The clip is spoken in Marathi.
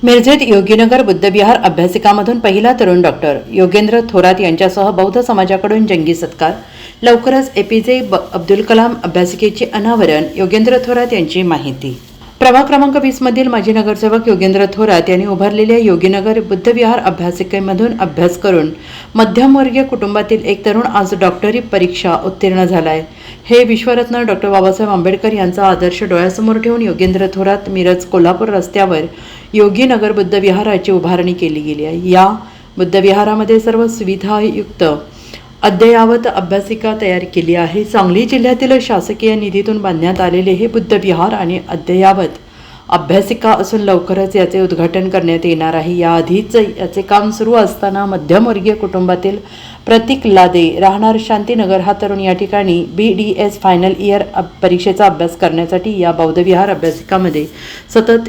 मिरजेत योगीनगर बुद्धविहार अभ्यासिकामधून पहिला तरुण डॉक्टर योगेंद्र थोरात यांच्यासह बौद्ध समाजाकडून जंगी सत्कार. लवकरच एपीजे अब्दुल कलाम अभ्यासिकेचे अनावरण. योगेंद्र थोरात यांची माहिती. प्रभाग क्रमांक 20 मधील माजी नगरसेवक योगेंद्र थोरात यांनी उभारलेल्या योगीनगर बुद्धविहार अभ्यासिकेमधून अभ्यास करून मध्यमवर्गीय कुटुंबातील एक तरुण आज डॉक्टरी परीक्षा उत्तीर्ण झालाय. हे विश्वरत्न डॉक्टर बाबासाहेब आंबेडकर यांचा आदर्श डोळ्यासमोर ठेवून योगेंद्र थोरात मिरज कोल्हापूर रस्त्यावर योगीनगर बुद्धविहाराची उभारणी केली गेली आहे. या बुद्धविहारामध्ये सर्व सुविधायुक्त अद्ययावत अभ्यासिका तयार केली आहे. सांगली जिल्ह्यातील शासकीय निधीतून बांधण्यात आलेले हे बुद्धविहार आणि अद्ययावत अभ्यासिका असून लवकरच याचे उद्घाटन करण्यात येणार आहे. याआधीच याचे काम सुरू असताना मध्यमवर्गीय कुटुंबातील प्रतीक लादे राहणार शांतीनगर हा तरुण या ठिकाणी BDS फायनल इयर परीक्षेचा अभ्यास करण्यासाठी या बौद्धविहार अभ्यासिकामध्ये सतत